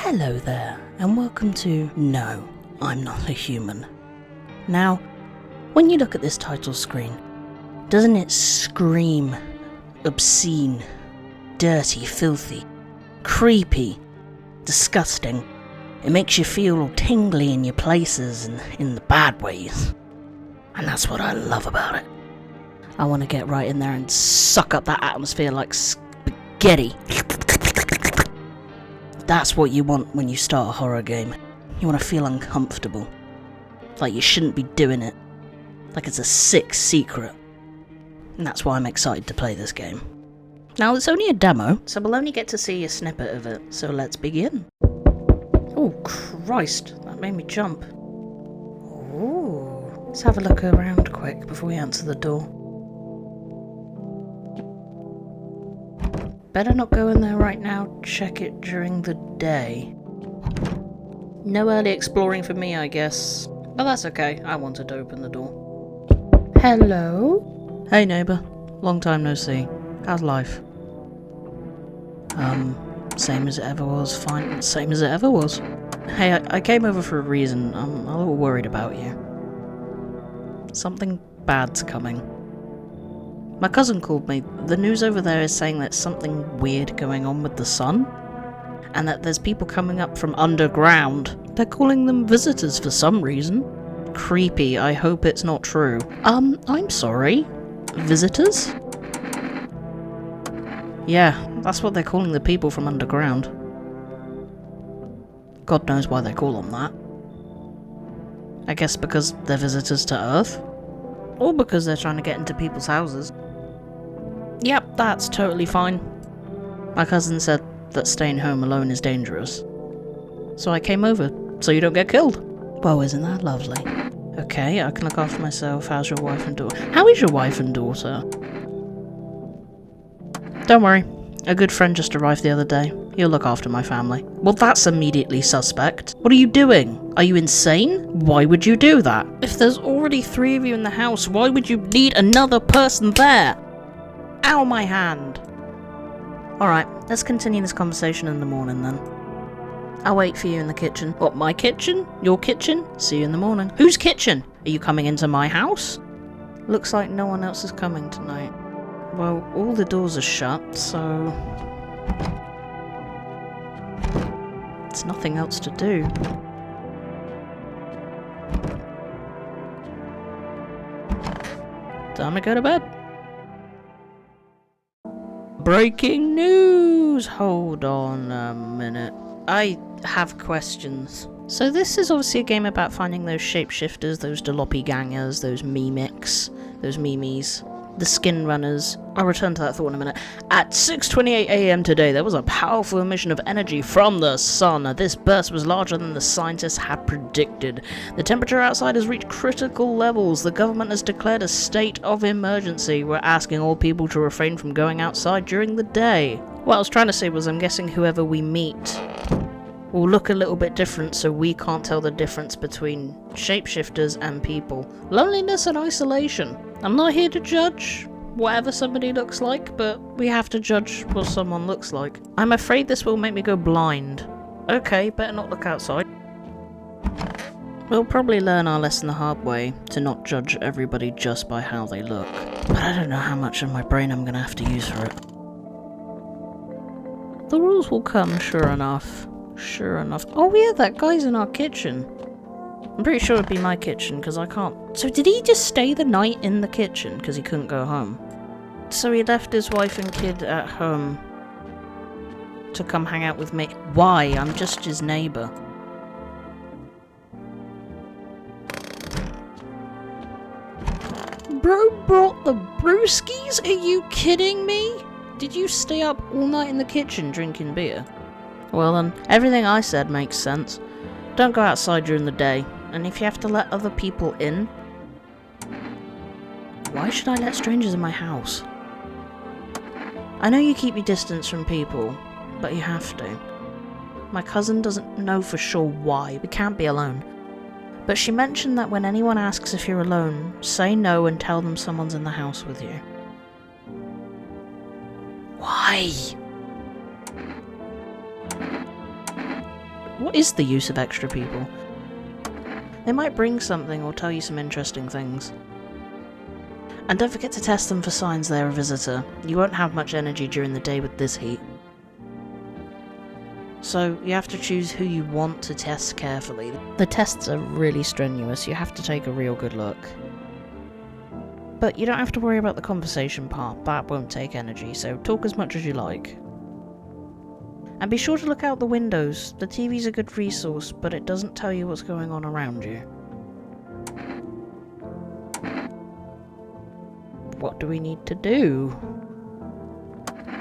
Hello there, and welcome to No, I'm Not a Human. Now, when you look at this title screen, doesn't it scream obscene, dirty, filthy, creepy, disgusting? It makes you feel all tingly in your places and in the bad ways. And that's what I love about it. I want to get right in there and suck up that atmosphere like spaghetti. That's what you want when you start a horror game. You want to feel uncomfortable. Like you shouldn't be doing it. Like it's a sick secret. And that's why I'm excited to play this game. Now, it's only a demo, so we'll only get to see a snippet of it, so let's begin. Oh, Christ, that made me jump. Ooh. Let's have a look around quick before we answer the door. Better not go in there right now, check it during the day. No early exploring for me, I guess. But that's okay, I wanted to open the door. Hello? Hey neighbour, long time no see. How's life? Same as it ever was, fine, same as it ever was. Hey, I came over for a reason. I'm a little worried about you. Something bad's coming. My cousin called me. The news over there is saying that something weird going on with the sun, and that there's people coming up from underground. They're calling them visitors for some reason. Creepy, I hope it's not true. I'm sorry? Visitors? Yeah, that's what they're calling the people from underground. God knows why they call them that. I guess because they're visitors to Earth? Or because they're trying to get into people's houses. Yep, that's totally fine. My cousin said that staying home alone is dangerous. So I came over, so you don't get killed. Well, isn't that lovely? Okay, I can look after myself. How's your wife and daughter? How is your wife and daughter? Don't worry, a good friend just arrived the other day. He'll look after my family. Well, that's immediately suspect. What are you doing? Are you insane? Why would you do that? If there's already 3 of you in the house, why would you need another person there? Ow, my hand! Alright, let's continue this conversation in the morning then. I'll wait for you in the kitchen. What, my kitchen? Your kitchen? See you in the morning. Whose kitchen? Are you coming into my house? Looks like no one else is coming tonight. Well, all the doors are shut, so... there's nothing else to do. Time to go to bed. Breaking news! Hold on a minute. I have questions. So this is obviously a game about finding those shapeshifters, those doppelgangers, those mimics, those memes, the skin runners. I'll return to that thought in a minute. At 6:28 AM today, there was a powerful emission of energy from the sun. This burst was larger than the scientists had predicted. The temperature outside has reached critical levels. The government has declared a state of emergency. We're asking all people to refrain from going outside during the day. What I was trying to say was I'm guessing whoever we meet will look a little bit different, so we can't tell the difference between shapeshifters and people. Loneliness and isolation. I'm not here to judge whatever somebody looks like, but we have to judge what someone looks like. I'm afraid this will make me go blind. Okay, better not look outside. We'll probably learn our lesson the hard way, to not judge everybody just by how they look. But I don't know how much of my brain I'm gonna have to use for it. The rules will come, sure enough. Sure enough. Oh yeah, that guy's in our kitchen. I'm pretty sure it'd be my kitchen, because I can't... So did he just stay the night in the kitchen, because he couldn't go home? So he left his wife and kid at home to come hang out with me. Why? I'm just his neighbour. Bro brought the brewskis? Are you kidding me? Did you stay up all night in the kitchen drinking beer? Well then, everything I said makes sense. Don't go outside during the day, and if you have to let other people in... why should I let strangers in my house? I know you keep your distance from people, but you have to. My cousin doesn't know for sure why, we can't be alone. But she mentioned that when anyone asks if you're alone, say no and tell them someone's in the house with you. Why? What is the use of extra people? They might bring something or tell you some interesting things. And don't forget to test them for signs they're a visitor. You won't have much energy during the day with this heat. So you have to choose who you want to test carefully. The tests are really strenuous, you have to take a real good look. But you don't have to worry about the conversation part, that won't take energy, so talk as much as you like. And be sure to look out the windows. The TV's a good resource, but it doesn't tell you what's going on around you. What do we need to do?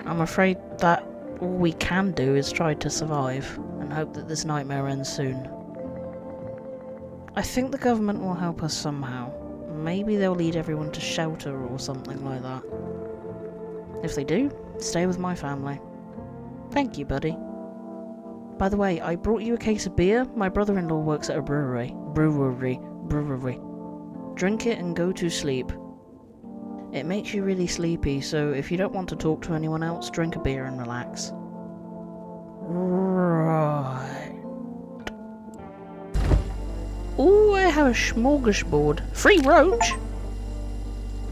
I'm afraid that all we can do is try to survive, and hope that this nightmare ends soon. I think the government will help us somehow. Maybe they'll lead everyone to shelter or something like that. If they do, stay with my family. Thank you, buddy. By the way, I brought you a case of beer. My brother-in-law works at a brewery. Drink it and go to sleep. It makes you really sleepy, so if you don't want to talk to anyone else, drink a beer and relax. Right. Ooh, I have a smorgasbord. Free roach!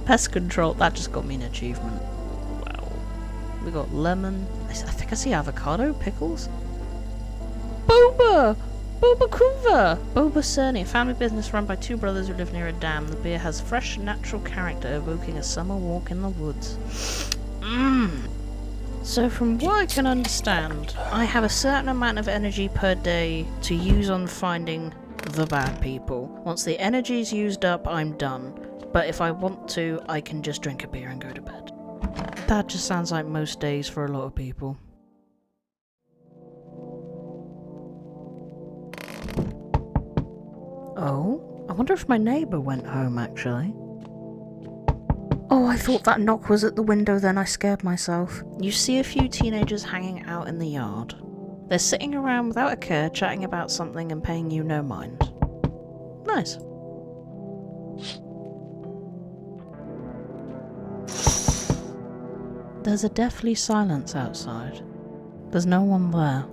Pest control, that just got me an achievement. Wow. We got lemon. I think I see avocado, pickles. Boba! Boba Kuva! Boba Cerny, a family business run by two brothers who live near a dam. The beer has fresh, natural character, evoking a summer walk in the woods. So from what I can understand, I have a certain amount of energy per day to use on finding the bad people. Once the energy's used up, I'm done. But if I want to, I can just drink a beer and go to bed. That just sounds like most days for a lot of people. Oh, I wonder if my neighbour went home actually. Oh, I thought that knock was at the window, then I scared myself. You see a few teenagers hanging out in the yard. They're sitting around without a care, chatting about something and paying you no mind. Nice. There's a deathly silence outside. There's no one there.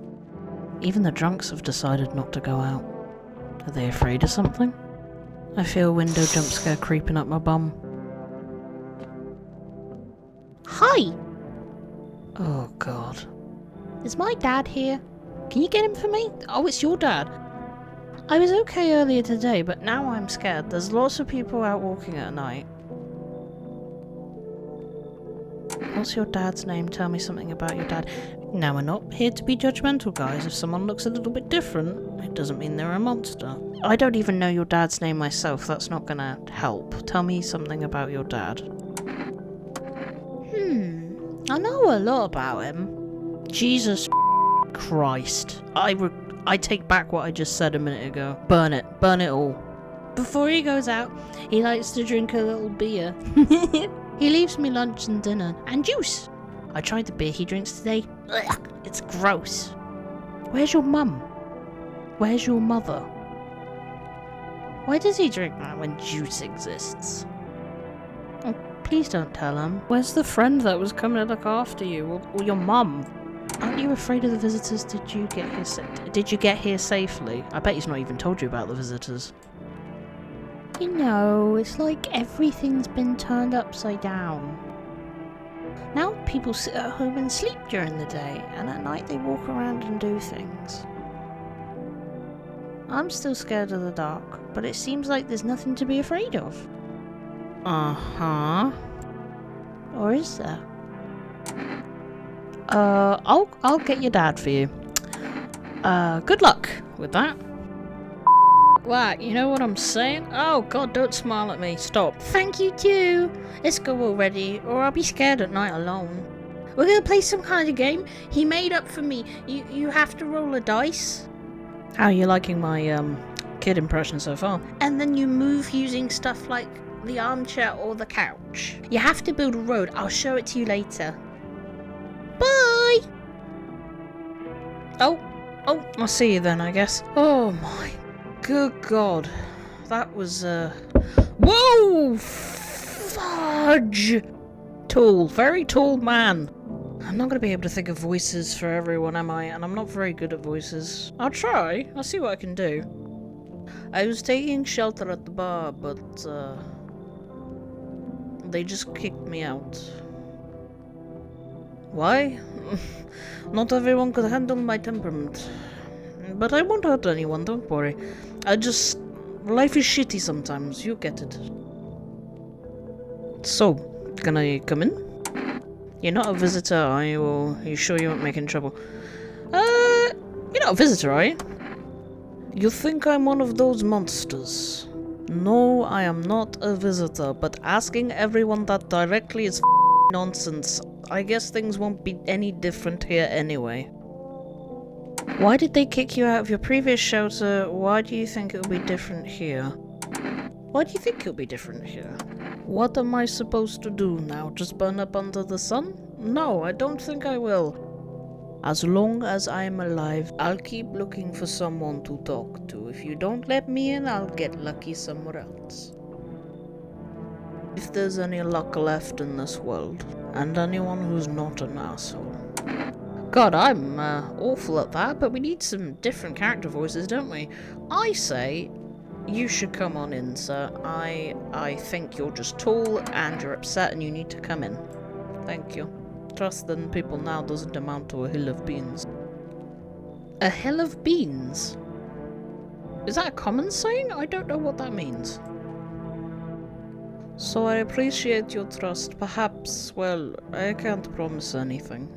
Even the drunks have decided not to go out. Are they afraid of something? I feel a window jump scare creeping up my bum. Hi! Oh god. Is my dad here? Can you get him for me? Oh, it's your dad. I was okay earlier today, but now I'm scared. There's lots of people out walking at night. What's your dad's name? Tell me something about your dad. Now, we're not here to be judgmental, guys. If someone looks a little bit different, it doesn't mean they're a monster. I don't even know your dad's name myself. That's not gonna help. Tell me something about your dad. I know a lot about him. Jesus Christ. I take back what I just said a minute ago. Burn it. Burn it all. Before he goes out, he likes to drink a little beer. He leaves me lunch and dinner. And juice. I tried the beer he drinks today. Ugh, it's gross. Where's your mum? Where's your mother? Why does he drink that when juice exists? Oh, please don't tell him. Where's the friend that was coming to look after you? Or your mum? Aren't you afraid of the visitors? Did you get here safely? I bet he's not even told you about the visitors. You know, it's like everything's been turned upside down. Now people sit at home and sleep during the day, and at night they walk around and do things. I'm still scared of the dark, but it seems like there's nothing to be afraid of. Uh-huh. Or is there? I'll get your dad for you. Good luck with that. What? You know what I'm saying? Oh god, don't smile at me. Stop. Thank you too. Let's go already, or I'll be scared at night alone. We're gonna play some kind of game he made up for me. You have to roll a dice. How are you liking my kid impression so far? And then you move using stuff like the armchair or the couch. You have to build a road. I'll show it to you later. Bye! Oh, I'll see you then, I guess. Oh my good god. That was, Whoa! Fudge! Tall, very tall man. I'm not gonna be able to think of voices for everyone, am I? And I'm not very good at voices. I'll try. I'll see what I can do. I was taking shelter at the bar, but, they just kicked me out. Why? Not everyone could handle my temperament. But I won't hurt anyone, don't worry. Life is shitty sometimes, you get it. So, can I come in? You're not a visitor, are you? Or are you sure you won't make any trouble? You're not a visitor, are you? You think I'm one of those monsters? No, I am not a visitor, but asking everyone that directly is nonsense. I guess things won't be any different here anyway. Why did they kick you out of your previous shelter? Why do you think it'll be different here? Why do you think it'll be different here? What am I supposed to do now? Just burn up under the sun? No, I don't think I will. As long as I'm alive, I'll keep looking for someone to talk to. If you don't let me in, I'll get lucky somewhere else. If there's any luck left in this world, and anyone who's not an asshole. God, I'm awful at that, but we need some different character voices, don't we? I say, you should come on in, sir. I think you're just tall, and you're upset, and you need to come in. Thank you. Trust in people now doesn't amount to a hill of beans. A hill of beans? Is that a common saying? I don't know what that means. So I appreciate your trust. Perhaps, well, I can't promise anything.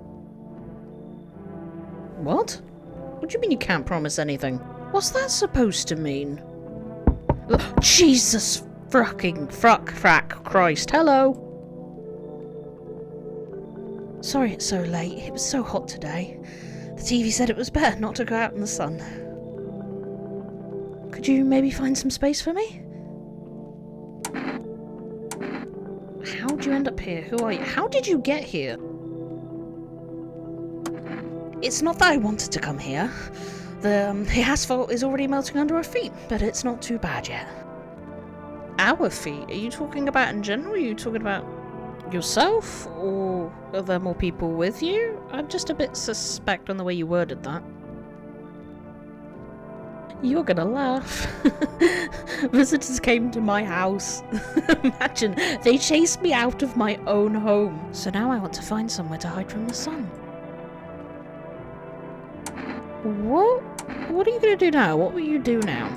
What? What do you mean you can't promise anything? What's that supposed to mean? Jesus frack Christ, hello! Sorry it's so late, it was so hot today. The TV said it was better not to go out in the sun. Could you maybe find some space for me? How'd you end up here? Who are you? How did you get here? It's not that I wanted to come here. The asphalt is already melting under our feet, but it's not too bad yet. Our feet? Are you talking about in general? Are you talking about yourself? Or are there more people with you? I'm just a bit suspect on the way you worded that. You're gonna laugh. Visitors came to my house. Imagine, they chased me out of my own home. So now I want to find somewhere to hide from the sun. What? What are you gonna do now? What will you do now?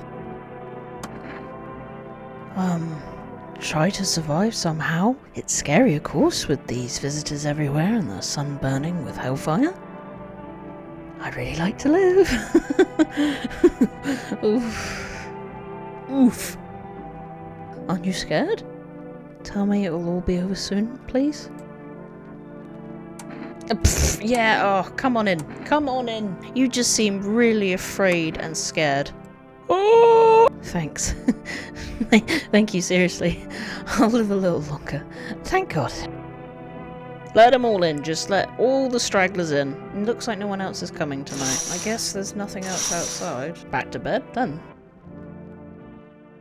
Try to survive somehow. It's scary, of course, with these visitors everywhere and the sun burning with hellfire. I'd really like to live. Oof. Oof. Aren't you scared? Tell me it will all be over soon, please. Yeah, oh, come on in. Come on in. You just seem really afraid and scared. Oh! Thanks. Thank you, seriously. I'll live a little longer. Thank God. Let them all in. Just let all the stragglers in. It looks like no one else is coming tonight. I guess there's nothing else outside. Back to bed, then.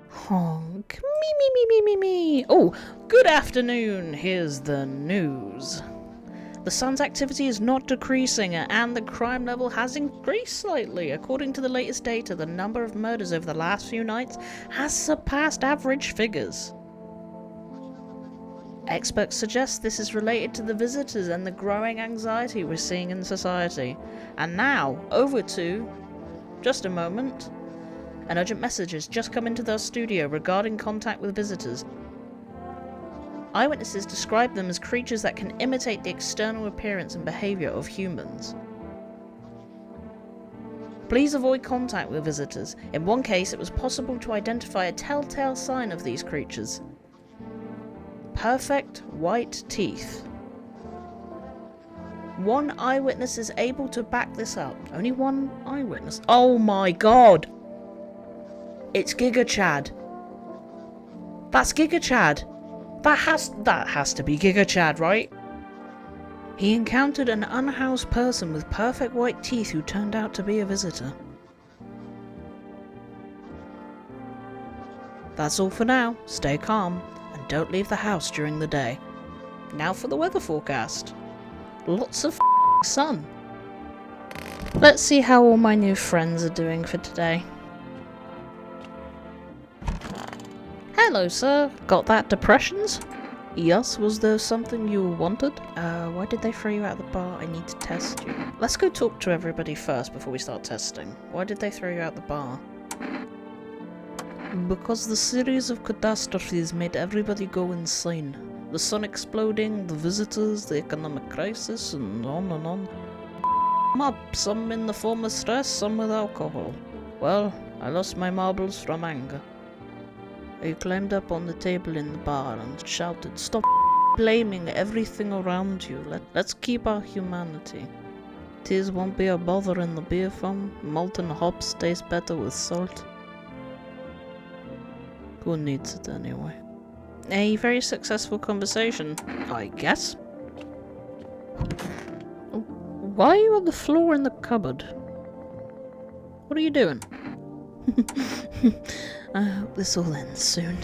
Honk. Me. Oh, good afternoon. Here's the news. The sun's activity is not decreasing, and the crime level has increased slightly. According to the latest data, the number of murders over the last few nights has surpassed average figures. Experts suggest this is related to the visitors and the growing anxiety we're seeing in society. And now, over to... just a moment. An urgent message has just come into the studio regarding contact with visitors. Eyewitnesses describe them as creatures that can imitate the external appearance and behaviour of humans. Please avoid contact with visitors. In one case, it was possible to identify a telltale sign of these creatures. Perfect white teeth. One eyewitness is able to back this up. Only one eyewitness. Oh my god! It's Giga Chad. That's Giga Chad. That has to be Giga Chad, right? He encountered an unhoused person with perfect white teeth who turned out to be a visitor. That's all for now. Stay calm and don't leave the house during the day. Now for the weather forecast. Lots of sun. Let's see how all my new friends are doing for today. Hello, sir. Got that depressions? Yes, was there something you wanted? Why did they throw you out of the bar? I need to test you. Let's go talk to everybody first before we start testing. Why did they throw you out the bar? Because the series of catastrophes made everybody go insane. The sun exploding, the visitors, the economic crisis, and on and on. Up, some in the form of stress, some with alcohol. Well, I lost my marbles from anger. I climbed up on the table in the bar and shouted, "Stop blaming everything around you. Let's keep our humanity. Tears won't be a bother in the beer foam. Molten hops taste better with salt." Who needs it anyway? A very successful conversation, I guess. Why are you on the floor in the cupboard? What are you doing? I hope this all ends soon.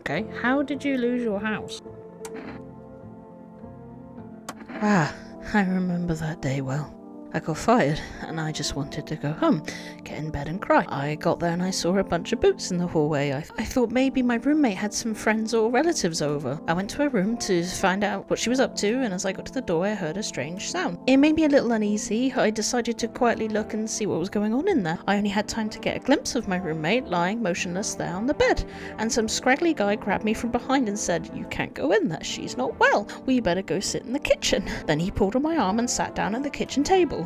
Okay, how did you lose your house? Ah, I remember that day well. I got fired, and I just wanted to go home, get in bed and cry. I got there and I saw a bunch of boots in the hallway. I thought maybe my roommate had some friends or relatives over. I went to her room to find out what she was up to, and as I got to the door I heard a strange sound. It made me a little uneasy. I decided to quietly look and see what was going on in there. I only had time to get a glimpse of my roommate lying motionless there on the bed, and some scraggly guy grabbed me from behind and said, "You can't go in there, she's not well. We better go sit in the kitchen." Then he pulled on my arm and sat down at the kitchen table.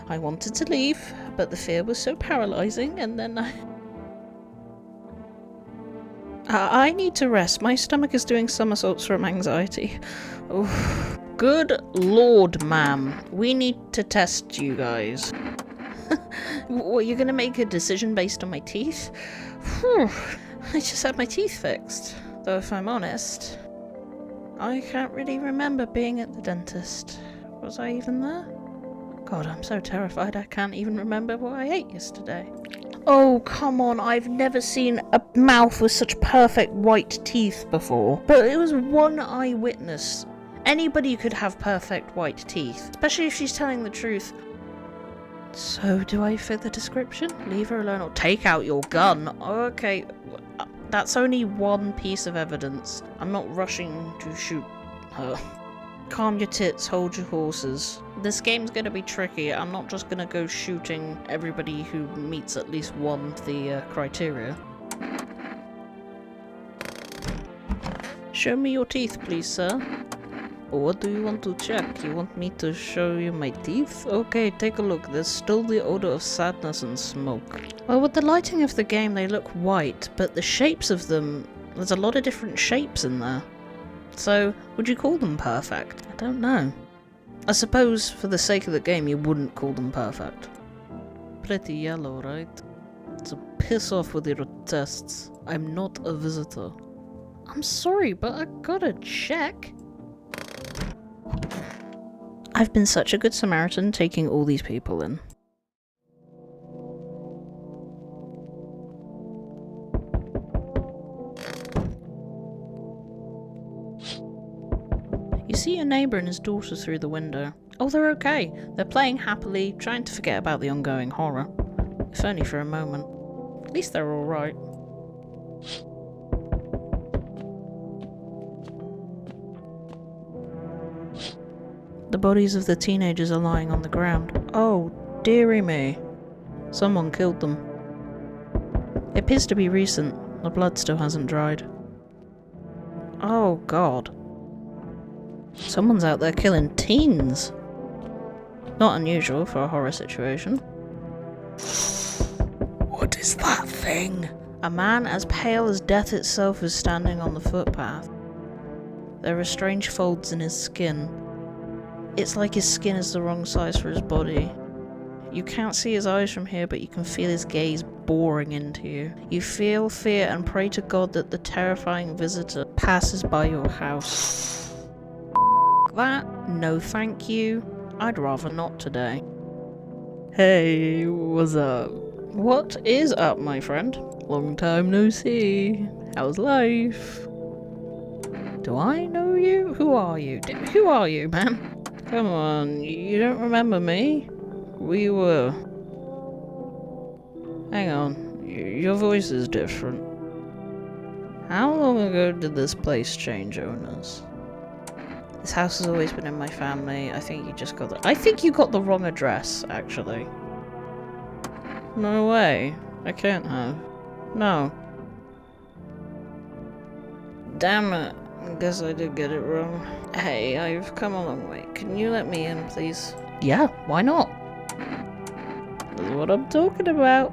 I wanted to leave, but the fear was so paralyzing, and then I need to rest. My stomach is doing somersaults from anxiety. Oof. Good lord, ma'am. We need to test you guys. What, you're gonna make a decision based on my teeth? Whew. I just had my teeth fixed. Though if I'm honest, I can't really remember being at the dentist. Was I even there? God, I'm so terrified I can't even remember what I ate yesterday. Oh, come on, I've never seen a mouth with such perfect white teeth before. But it was one eyewitness. Anybody could have perfect white teeth, especially if she's telling the truth. So, do I fit the description? Leave her alone or take out your gun? Okay, that's only one piece of evidence. I'm not rushing to shoot her. Calm your tits, hold your horses. This game's gonna be tricky. I'm not just gonna go shooting everybody who meets at least one of the criteria. Show me your teeth, please, sir. What do you want to check? You want me to show you my teeth? Okay, take a look. There's still the odor of sadness and smoke. Well, with the lighting of the game, they look white, but the shapes of them, there's a lot of different shapes in there. So, would you call them perfect? I don't know. I suppose, for the sake of the game, you wouldn't call them perfect. Pretty yellow, right? So piss off with your tests. I'm not a visitor. I'm sorry, but I gotta check. I've been such a good Samaritan taking all these people in. You see your neighbour and his daughter through the window. Oh, they're okay. They're playing happily, trying to forget about the ongoing horror. If only for a moment. At least they're alright. The bodies of the teenagers are lying on the ground. Oh, dearie me. Someone killed them. It appears to be recent. The blood still hasn't dried. Oh, God. Someone's out there killing teens. Not unusual for a horror situation. What is that thing? A man as pale as death itself is standing on the footpath. There are strange folds in his skin. It's like his skin is the wrong size for his body. You can't see his eyes from here, but you can feel his gaze boring into you. You feel fear and pray to God that the terrifying visitor passes by your house. That? No thank you. I'd rather not today. Hey, what's up? What is up, my friend? Long time no see. How's life? Do I know you? Who are you? Who are you, man? Come on, you don't remember me? We were... Hang on, your voice is different. How long ago did this place change owners? This house has always been in my family. I think you just got the... I think you got the wrong address, actually. No way. I can't have. No. Damn it. I guess I did get it wrong. Hey, I've come a long way. Can you let me in, please? Yeah, why not? That's what I'm talking about.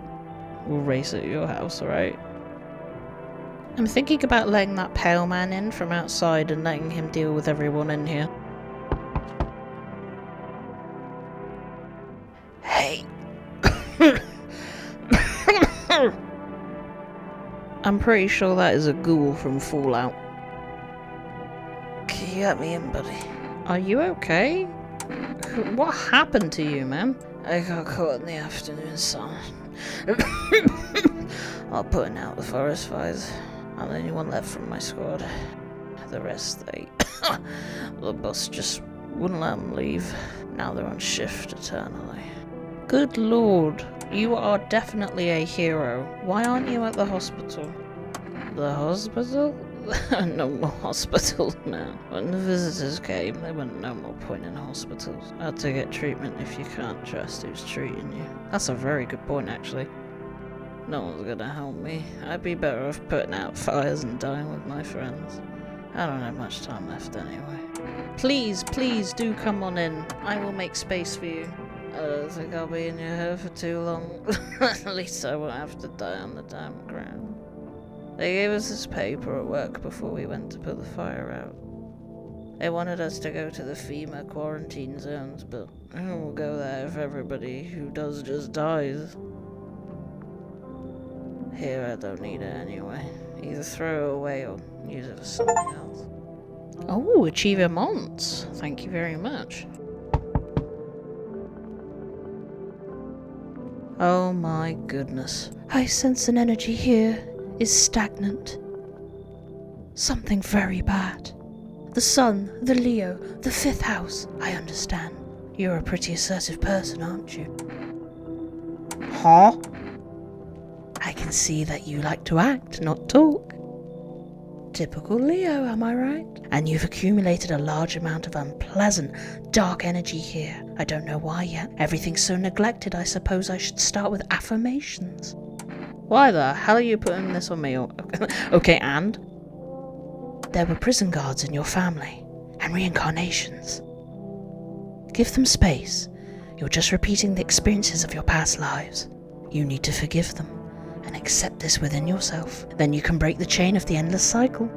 We'll race at your house, right? I'm thinking about letting that pale man in from outside and letting him deal with everyone in here. Hey. I'm pretty sure that is a ghoul from Fallout. Can you let me in, buddy? Are you okay? What happened to you, man? I got caught in the afternoon sun. While putting out the forest fires. I'm the only one left from my squad. The rest, the boss just wouldn't let them leave. Now they're on shift eternally. Good lord, you are definitely a hero. Why aren't you at the hospital? The hospital? No more hospitals now. When the visitors came, there was no more point in hospitals. How to get treatment if you can't trust who's treating you. That's a very good point, actually. No one's gonna help me. I'd be better off putting out fires and dying with my friends. I don't have much time left anyway. Please, please do come on in. I will make space for you. I don't think I'll be in your hair for too long. At least I won't have to die on the damn ground. They gave us this paper at work before we went to put the fire out. They wanted us to go to the FEMA quarantine zones, but who will go there if everybody who does just dies? Here, I don't need it anyway. Either throw it away or use it for something else. Oh, achievements. Thank you very much. Oh my goodness. I sense an energy here is stagnant. Something very bad. The sun, the Leo, the 5th house. I understand. You're a pretty assertive person, aren't you? Huh? I can see that you like to act, not talk. Typical Leo, am I right? And you've accumulated a large amount of unpleasant, dark energy here. I don't know why yet. Everything's so neglected, I suppose I should start with affirmations. Why the hell are you putting this on me? Okay, and? There were prison guards in your family, and reincarnations. Give them space. You're just repeating the experiences of your past lives. You need to forgive them. And accept this within yourself. Then you can break the chain of the endless cycle.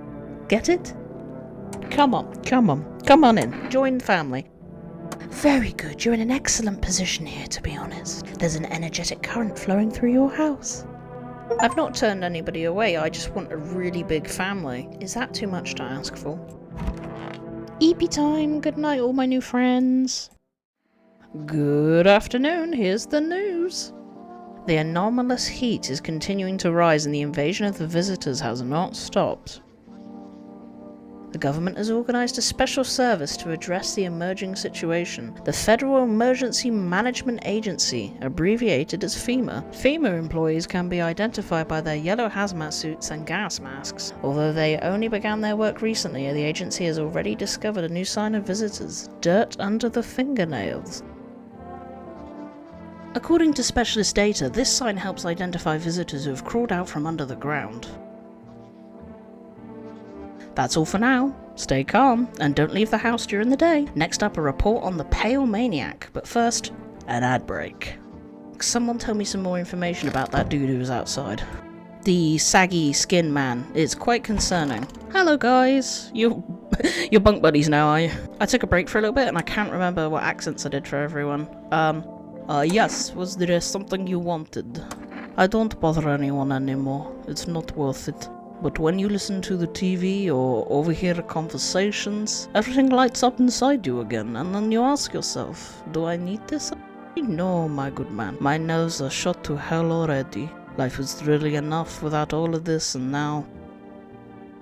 Get it? Come on in. Join the family. Very good, you're in an excellent position here, to be honest. There's an energetic current flowing through your house. I've not turned anybody away, I just want a really big family. Is that too much to ask for? Eepy time, good night all my new friends. Good afternoon, here's the news. The anomalous heat is continuing to rise and the invasion of the visitors has not stopped. The government has organised a special service to address the emerging situation. The Federal Emergency Management Agency, abbreviated as FEMA. FEMA employees can be identified by their yellow hazmat suits and gas masks. Although they only began their work recently, the agency has already discovered a new sign of visitors: dirt under the fingernails. According to specialist data, this sign helps identify visitors who have crawled out from under the ground. That's all for now. Stay calm, and don't leave the house during the day. Next up, a report on the Pale Maniac, but first, an ad break. Someone tell me some more information about that dude who was outside. The saggy skin man. It's quite concerning. Hello guys, you're bunk buddies now, are you? I took a break for a little bit and I can't remember what accents I did for everyone. Yes, was there something you wanted? I don't bother anyone anymore, it's not worth it. But when you listen to the TV or overhear conversations, everything lights up inside you again, and then you ask yourself, do I need this? No, my good man, my nerves are shot to hell already. Life is thrilling enough without all of this, and now...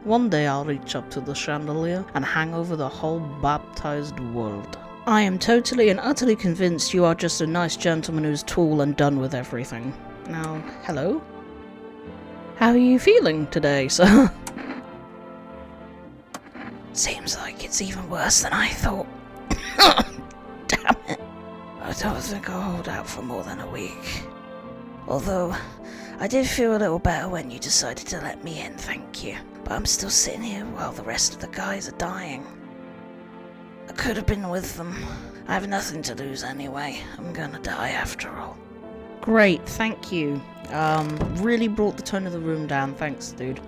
One day I'll reach up to the chandelier and hang over the whole baptized world. I am totally and utterly convinced you are just a nice gentleman who's tall and done with everything. Now, hello? How are you feeling today, sir? Seems like it's even worse than I thought. Damn it. I don't think I'll hold out for more than a week. Although, I did feel a little better when you decided to let me in, thank you. But I'm still sitting here while the rest of the guys are dying. I could have been with them. I have nothing to lose anyway. I'm gonna die after all. Great, thank you. Really brought the tone of the room down, thanks, dude.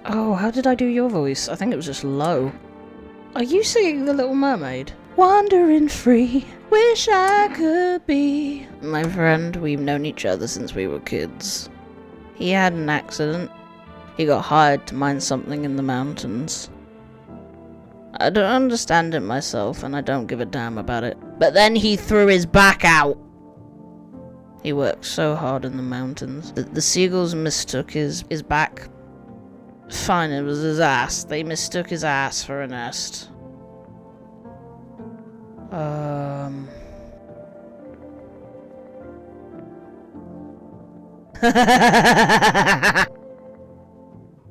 Oh, how did I do your voice? I think it was just low. Are you singing The Little Mermaid? Wandering free, wish I could be. My friend, we've known each other since we were kids. He had an accident. He got hired to mine something in the mountains. I don't understand it myself, and I don't give a damn about it. But then he threw his back out. He worked so hard in the mountains that the seagulls mistook his back. Fine, it was his ass. They mistook his ass for a nest.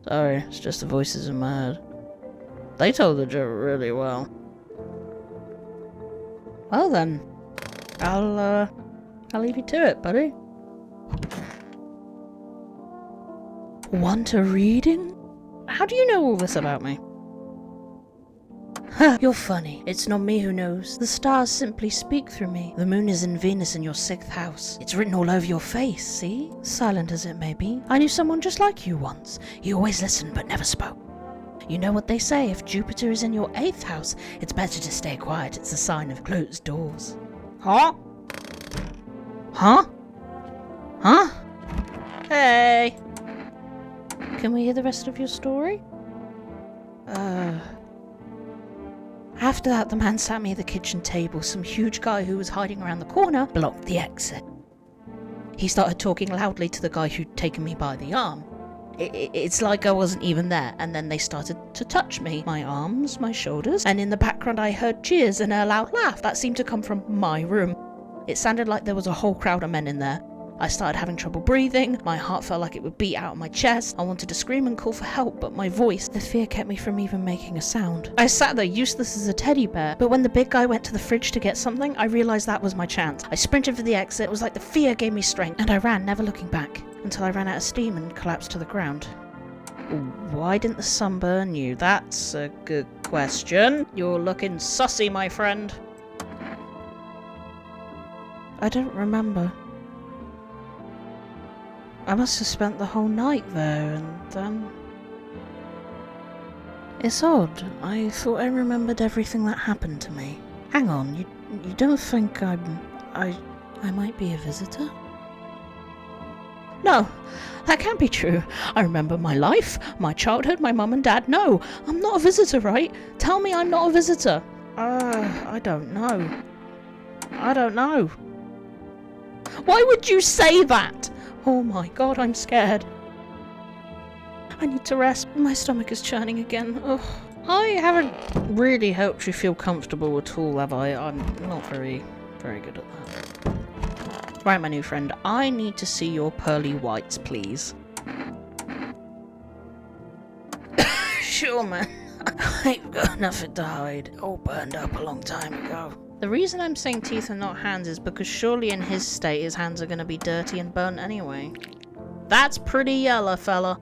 Sorry, it's just the voices in my head. They told the joke really well. Well then, I'll leave you to it, buddy. Want a reading? How do you know all this about me? Ha, you're funny. It's not me who knows. The stars simply speak through me. The moon is in Venus in your 6th house. It's written all over your face, see? Silent as it may be. I knew someone just like you once. You always listened but never spoke. You know what they say, if Jupiter is in your 8th house, it's better to stay quiet. It's a sign of closed doors. Huh? Huh? Huh? Hey! Can we hear the rest of your story? After that, the man sat me at the kitchen table. Some huge guy who was hiding around the corner blocked the exit. He started talking loudly to the guy who'd taken me by the arm. It's like I wasn't even there, and then they started to touch me. My arms, my shoulders, and in the background I heard cheers and a loud laugh that seemed to come from my room. It sounded like there was a whole crowd of men in there. I started having trouble breathing, my heart felt like it would beat out of my chest. I wanted to scream and call for help, but my voice, the fear kept me from even making a sound. I sat there useless as a teddy bear, but when the big guy went to the fridge to get something, I realised that was my chance. I sprinted for the exit. It was like the fear gave me strength, and I ran, never looking back, until I ran out of steam and collapsed to the ground. Why didn't the sun burn you? That's a good question. You're looking sussy, my friend. I don't remember. I must have spent the whole night there, and it's odd. I thought I remembered everything that happened to me. Hang on, you don't think I might be a visitor? No, that can't be true. I remember my life, my childhood, my mum and dad. No, I'm not a visitor, right? Tell me I'm not a visitor. I don't know. I don't know. Why would you say that? Oh my god, I'm scared. I need to rest. My stomach is churning again. Ugh. I haven't really helped you feel comfortable at all, have I? I'm not very good at that. Right, my new friend, I need to see your pearly whites, please. Sure, man. I've got nothing to hide. All burned up a long time ago. The reason I'm saying teeth and not hands is because surely in his state his hands are going to be dirty and burnt anyway. That's pretty yellow, fella.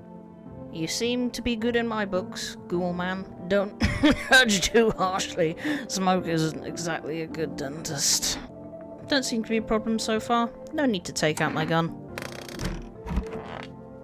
You seem to be good in my books, ghoul man. Don't judge too harshly. Smoke isn't exactly a good dentist. Don't seem to be a problem so far. No need to take out my gun.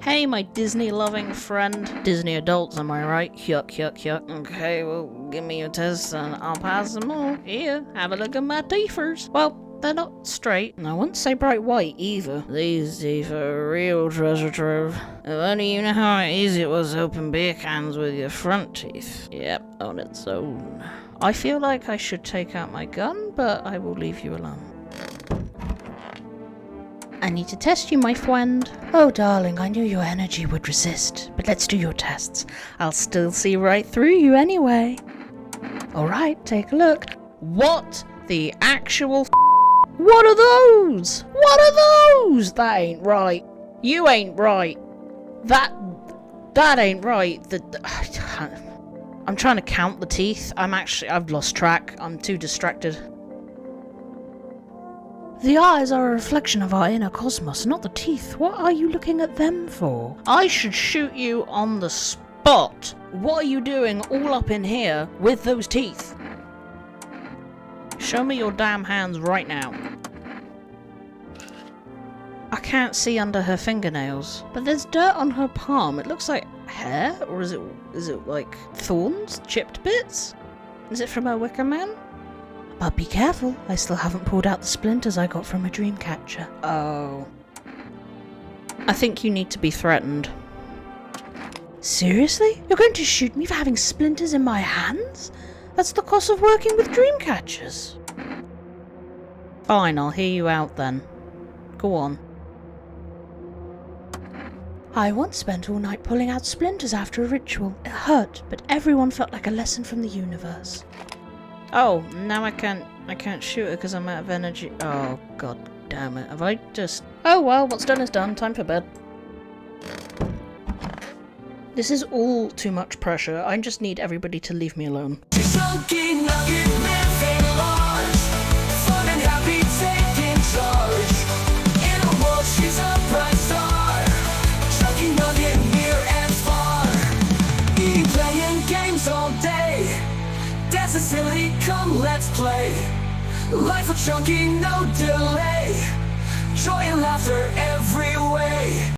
Hey, my Disney-loving friend. Disney adults, am I right? Yuck, yuck, yuck. Okay, well, give me your tests and I'll pass them all. Here, have a look at my teethers. Well, they're not straight, and I wouldn't say bright white either. These teeth are a real treasure trove. If only you know how easy it was to open beer cans with your front teeth. Yep, on its own. I feel like I should take out my gun, but I will leave you alone. I need to test you, my friend. Oh, darling, I knew your energy would resist, but let's do your tests. I'll still see right through you anyway. Alright, take a look. What the actual What are those? What are those? That ain't right. You ain't right. That ain't right. I'm trying to count the teeth. I've lost track. I'm too distracted. The eyes are a reflection of our inner cosmos, not the teeth. What are you looking at them for? I should shoot you on the spot. What are you doing all up in here with those teeth? Show me your damn hands right now. I can't see under her fingernails, but there's dirt on her palm. It looks like hair, or is it like thorns, chipped bits? Is it from a wicker man? But be careful, I still haven't pulled out the splinters I got from a dream catcher. Oh. I think you need to be threatened. Seriously? You're going to shoot me for having splinters in my hands? That's the cost of working with dream catchers. Fine, I'll hear you out then. Go on. I once spent all night pulling out splinters after a ritual. It hurt, but everyone felt like a lesson from the universe. Oh, now I can't shoot her because I'm out of energy. Oh, god damn it. Have I just... Oh well, what's done is done. Time for bed. This is all too much pressure. I just need everybody to leave me alone. Silly, come let's play. Life a chunky, no delay. Joy and laughter every way.